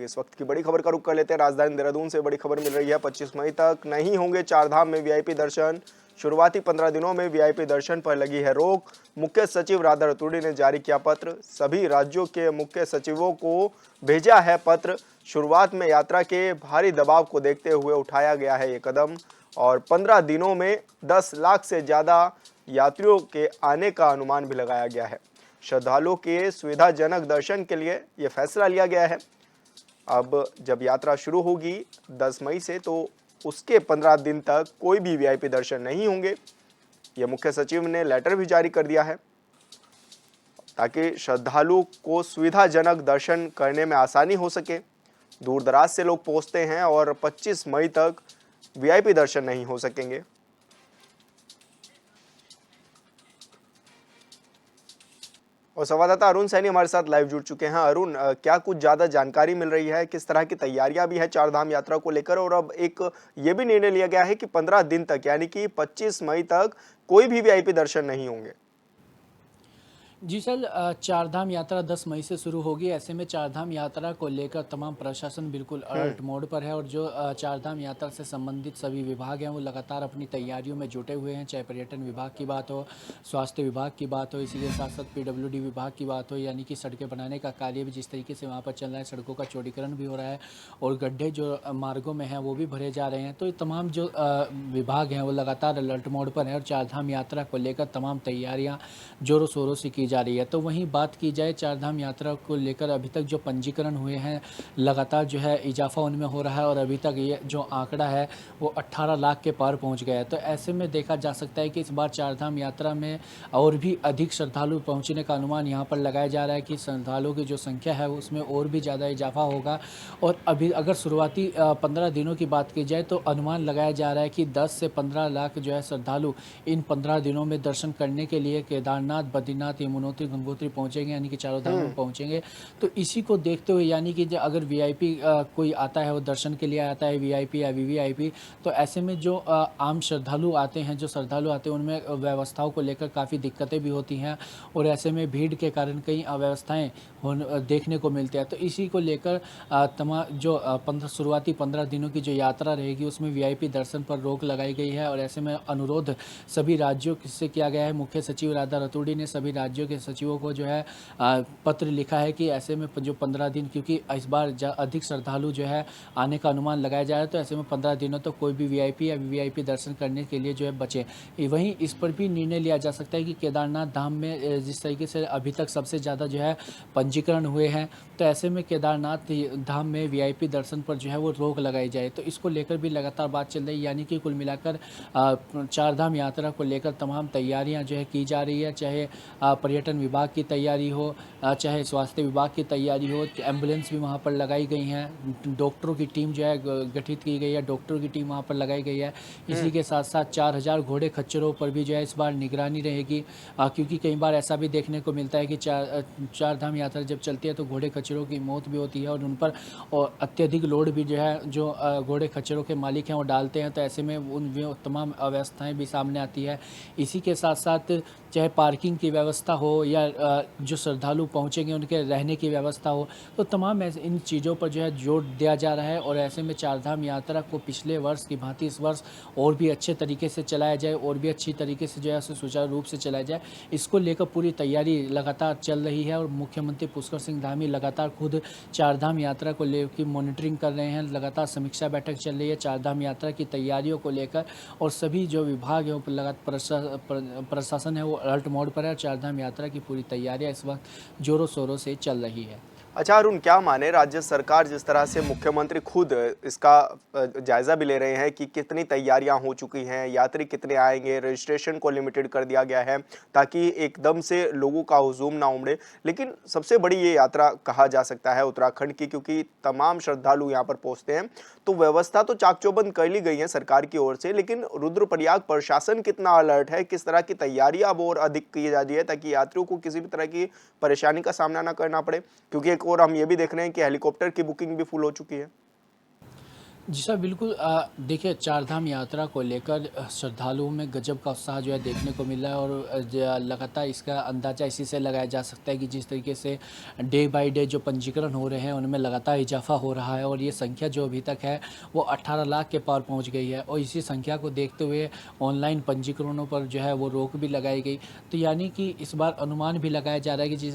इस वक्त की बड़ी खबर का रुख कर लेते हैं। राजधानी देहरादून से बड़ी खबर मिल रही है। 25 मई तक नहीं होंगे चारधाम में वीआईपी दर्शन। शुरुआती 15 दिनों में वीआईपी दर्शन पर लगी है रोक। मुख्य सचिव राधा रतूड़ी ने जारी किया पत्र। सभी राज्यों के मुख्य सचिवों को भेजा है पत्र। शुरुआत में यात्रा के भारी दबाव को देखते हुए उठाया गया है ये कदम और 15 दिनों में 10 लाख से ज्यादा यात्रियों के आने का अनुमान भी लगाया गया है। श्रद्धालुओं के सुविधाजनक दर्शन के लिए यह फैसला लिया गया है। अब जब यात्रा शुरू होगी 10 मई से, तो उसके 15 दिन तक कोई भी वीआईपी दर्शन नहीं होंगे। यह मुख्य सचिव ने लेटर भी जारी कर दिया है ताकि श्रद्धालु को सुविधाजनक दर्शन करने में आसानी हो सके। दूर दराज से लोग पहुंचते हैं और 25 मई तक वीआईपी दर्शन नहीं हो सकेंगे। और संवाददाता अरुण सैनी हमारे साथ लाइव जुड़ चुके हैं। अरुण, क्या कुछ ज्यादा जानकारी मिल रही है, किस तरह की तैयारियां भी है चारधाम यात्रा को लेकर, और अब एक ये भी निर्णय लिया गया है कि 15 दिन तक यानी कि 25 मई तक कोई भी वीआईपी दर्शन नहीं होंगे। जी सर, चारधाम यात्रा 10 मई से शुरू होगी। ऐसे में चारधाम यात्रा को लेकर तमाम प्रशासन बिल्कुल अलर्ट मोड पर है और जो चारधाम यात्रा से संबंधित सभी विभाग हैं वो लगातार अपनी तैयारियों में जुटे हुए हैं। चाहे पर्यटन विभाग की बात हो, स्वास्थ्य विभाग की बात हो, इसी के साथ साथ पीडब्ल्यूडी विभाग की बात हो, यानी कि सड़कें बनाने का कार्य भी जिस तरीके से वहाँ पर चल रहा है, सड़कों का चौड़ीकरण भी हो रहा है और गड्ढे जो मार्गों में हैं वो भी भरे जा रहे हैं। तो ये तमाम जो विभाग हैं वो लगातार अलर्ट मोड पर है और चारधाम यात्रा को लेकर तमाम तैयारियाँ जोरों शोरों से की जा रही है। तो वहीं बात की जाए चारधाम यात्रा को लेकर अभी तक जो पंजीकरण हुए हैं लगातार जो है इजाफा उनमें हो रहा है और अभी तक ये जो आंकड़ा है वो 18 लाख के पार पहुंच गया है। तो ऐसे में देखा जा सकता है कि इस बार चारधाम यात्रा में और भी अधिक श्रद्धालु पहुंचने का अनुमान यहाँ पर लगाया जा रहा है कि श्रद्धालुओं की जो संख्या है उसमें और भी ज़्यादा इजाफा होगा। और अभी अगर शुरुआती 15 दिनों की बात की जाए तो अनुमान लगाया जा रहा है कि 10 से 15 लाख जो है श्रद्धालु इन 15 दिनों में दर्शन करने के लिए केदारनाथ, बद्रीनाथ, यमुनोत्री, गंगोत्री पहुंचेंगे, यानी कि चारों धाम में पहुंचेंगे। तो इसी को देखते हुए यानी कि अगर वीआईपी कोई आता है वो दर्शन के लिए आता है, वीआईपी या वीवीआईपी, तो ऐसे में जो आम श्रद्धालु आते हैं उनमें व्यवस्थाओं को लेकर काफ़ी दिक्कतें भी होती हैं और ऐसे में भीड़ के कारण कई अव्यवस्थाएं देखने को मिलती है। तो इसी को लेकर तमाम जो शुरुआती 15 दिनों की जो यात्रा रहेगी उसमें वीआईपी दर्शन पर रोक लगाई गई है और ऐसे में अनुरोध सभी राज्यों से किया गया है। मुख्य सचिव राधा रतूड़ी ने सभी राज्यों के सचिवों को जो है पत्र लिखा है कि ऐसे में जो 15 दिन, क्योंकि इस बार अधिक श्रद्धालु जो है आने का अनुमान लगाया जा रहा है, तो ऐसे में 15 दिनों तक कोई भी वीआईपी या वीवीआईपी दर्शन करने के लिए जो है बचे। वहीं इस पर भी निर्णय लिया जा सकता है कि केदारनाथ धाम में जिस तरीके से अभी तक सबसे ज़्यादा जो है पंजीकरण हुए हैं, तो ऐसे में केदारनाथ धाम में वीआईपी दर्शन पर जो है वो रोक लगाई जाए। तो इसको लेकर भी लगातार बात चल रही है, यानी कि कुल मिलाकर चारधाम यात्रा को लेकर तमाम तैयारियां जो है की जा रही है। चाहे पर्यटन विभाग की तैयारी हो, चाहे स्वास्थ्य विभाग की तैयारी हो, एम्बुलेंस भी वहाँ पर लगाई गई हैं, डॉक्टरों की टीम जो है गठित की गई है, डॉक्टरों की टीम वहाँ पर लगाई गई है। इसी के साथ साथ 4000 घोड़े खच्चरों पर भी जो है इस बार निगरानी रहेगी, क्योंकि कई बार ऐसा भी देखने को मिलता है कि चारधाम यात्रा जब चलती है तो घोड़े खच्चरों की मौत भी होती है और उन पर अत्यधिक लोड भी जो है जो घोड़े खच्चरों के मालिक हैं वो डालते हैं। तो ऐसे में उन तमाम अव्यवस्थाएँ भी सामने आती है। इसी के साथ साथ चाहे पार्किंग की व्यवस्था हो या जो श्रद्धालु पहुंचेंगे उनके रहने की व्यवस्था हो, तो तमाम इन चीज़ों पर जो है जोर दिया जा रहा है और ऐसे में चारधाम यात्रा को पिछले वर्ष की भांति इस वर्ष और भी अच्छे तरीके से चलाया जाए और भी अच्छी तरीके से जो है उसे सुचारू रूप से चलाया जाए। इसको लेकर पूरी तैयारी लगातार चल रही है और मुख्यमंत्री पुष्कर सिंह धामी लगातार खुद चारधाम यात्रा को लेकर मॉनिटरिंग कर रहे हैं। लगातार समीक्षा बैठक चल रही है चारधाम यात्रा की तैयारियों को लेकर और सभी जो विभाग है लगातार प्रशासन है वो अलर्ट मोड पर है। चारधाम यात्रा की पूरी तैयारियां इस वक्त जोरों शोरों से चल रही है। अच्छा अरुण, क्या माने राज्य सरकार जिस तरह से मुख्यमंत्री खुद इसका जायजा भी ले रहे हैं कि कितनी तैयारियां हो चुकी हैं, यात्री कितने आएंगे, रजिस्ट्रेशन को लिमिटेड कर दिया गया है ताकि एकदम से लोगों का हुजूम ना उमड़े। लेकिन सबसे बड़ी ये यात्रा कहा जा सकता है उत्तराखंड की, क्योंकि तमाम श्रद्धालु यहाँ पर पहुंचते हैं। तो व्यवस्था तो चाक चौबंद कर ली गई है सरकार की ओर से, लेकिन रुद्रप्रयाग प्रशासन कितना अलर्ट है, किस तरह की तैयारियां अब और अधिक की जा रही है ताकि यात्रियों को किसी भी तरह की परेशानी का सामना ना करना पड़े? क्योंकि और हम ये भी देख रहे हैं कि हेलीकॉप्टर की बुकिंग भी फुल हो चुकी है। जी सर, बिल्कुल देखिए चारधाम यात्रा को लेकर श्रद्धालुओं में गजब का उत्साह जो है देखने को मिल रहा है और लगातार इसका अंदाज़ा इसी से लगाया जा सकता है कि जिस तरीके से डे बाय डे जो पंजीकरण हो रहे हैं उनमें लगातार इजाफा हो रहा है और ये संख्या जो अभी तक है वो 18 लाख के पार पहुंच गई है और इसी संख्या को देखते हुए ऑनलाइन पंजीकरणों पर जो है वो रोक भी लगाई गई। तो यानी कि इस बार अनुमान भी लगाया जा रहा है कि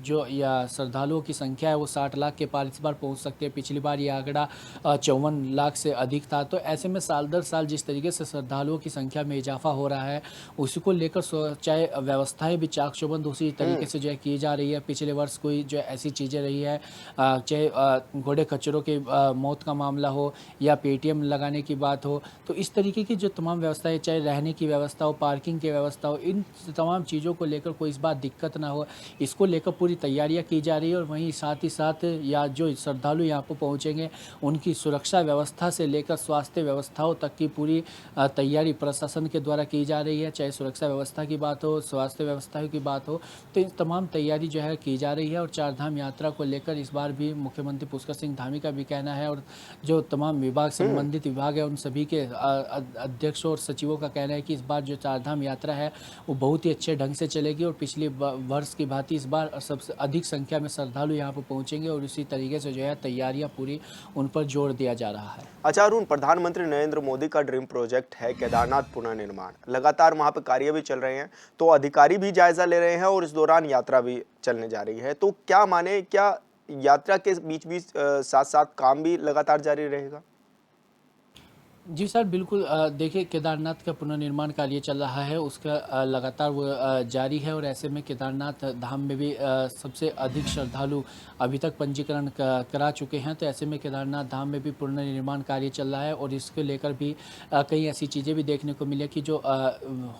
जो या श्रद्धालुओं की संख्या है वो 60 लाख के पार इस बार पहुँच सकते हैं। पिछली बार ये आंकड़ा 54 लाख से अधिक था। तो ऐसे में साल दर साल जिस तरीके से श्रद्धालुओं की संख्या में इजाफा हो रहा है उसी को लेकर चाहे व्यवस्थाएं भी चाक चौबंद उसी तरीके से जो है की जा रही है। पिछले वर्ष कोई जो है ऐसी चीज़ें रही है चाहे घोड़े खच्चरों के मौत का मामला हो या पेटीएम लगाने की बात हो, तो इस तरीके की जो तमाम व्यवस्थाएं चाहे रहने की व्यवस्था हो, पार्किंग की व्यवस्था हो, इन तमाम चीज़ों को लेकर कोई इस बार दिक्कत ना हो, इसको लेकर पूरी तैयारियां की जा रही है। और वहीं साथ ही साथ या जो श्रद्धालु यहाँ पर पहुँचेंगे उनकी सुरक्षा व्यवस्था से लेकर स्वास्थ्य व्यवस्थाओं तक की पूरी तैयारी प्रशासन के द्वारा की जा रही है। चाहे सुरक्षा व्यवस्था की बात हो, स्वास्थ्य व्यवस्था की बात हो, तो इन तमाम तैयारी जो है की जा रही है। और चारधाम यात्रा को लेकर इस बार भी मुख्यमंत्री पुष्कर सिंह धामी का भी कहना है और जो तमाम विभाग संबंधित विभाग है उन सभी के अध्यक्षों और सचिवों का कहना है कि इस बार जो चारधाम यात्रा है वो बहुत ही अच्छे ढंग से चलेगी और पिछले वर्ष की भांति इस बार सबसे अधिक संख्या में श्रद्धालु यहाँ पर पहुँचेंगे और इसी तरीके से जो है तैयारियाँ पूरी उन पर जोर दिया जा रहा है। अच्छा अरुण, प्रधानमंत्री नरेंद्र मोदी का ड्रीम प्रोजेक्ट है केदारनाथ पुनर्निर्माण। लगातार वहां पे कार्य भी चल रहे हैं, तो अधिकारी भी जायजा ले रहे हैं और इस दौरान यात्रा भी चलने जा रही है। तो क्या माने, क्या यात्रा के बीच बीच साथ साथ काम भी लगातार जारी रहेगा? जी सर, बिल्कुल देखिए केदारनाथ का पुनर्निर्माण कार्य चल रहा है, उसका लगातार वो जारी है और ऐसे में केदारनाथ धाम में भी सबसे अधिक श्रद्धालु अभी तक पंजीकरण करा चुके हैं। तो ऐसे में केदारनाथ धाम में भी पुनर्निर्माण कार्य चल रहा है और इसको लेकर भी कई ऐसी चीज़ें भी देखने को मिली कि जो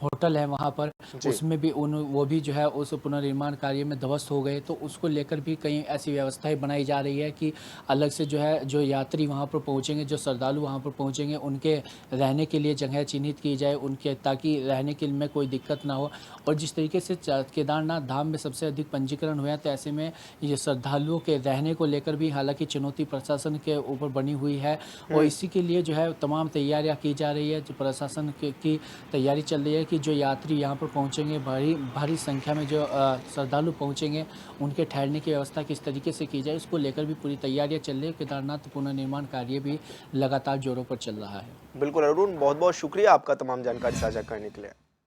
होटल है वहाँ पर उसमें भी वो भी जो है उस पुनर्निर्माण कार्य में ध्वस्त हो गए। तो उसको लेकर भी कई ऐसी व्यवस्थाएं बनाई जा रही है कि अलग से जो है जो यात्री वहाँ पर पहुँचेंगे, जो श्रद्धालु वहाँ पर पहुँचेंगे, उनके रहने के लिए जगह चिन्हित की जाए उनके, ताकि रहने के में कोई दिक्कत ना हो। और जिस तरीके से केदारनाथ धाम में सबसे अधिक पंजीकरण हुआ है, तो ऐसे में ये श्रद्धालुओं के रहने को लेकर भी हालांकि चुनौती प्रशासन के ऊपर बनी हुई है और इसी के लिए जो है तमाम तैयारियां की जा रही है। जो प्रशासन की तैयारी चल रही है कि जो यात्री यहाँ पर पहुँचेंगे, भारी संख्या में जो श्रद्धालु पहुँचेंगे, उनके ठहरने की व्यवस्था किस तरीके से की जाए, उसको लेकर भी पूरी तैयारियां चल रही है। केदारनाथ पुनर्निर्माण कार्य भी लगातार जोरों पर चल रहा है। बिल्कुल अरुण, बहुत बहुत शुक्रिया आपका तमाम जानकारी साझा करने के लिए।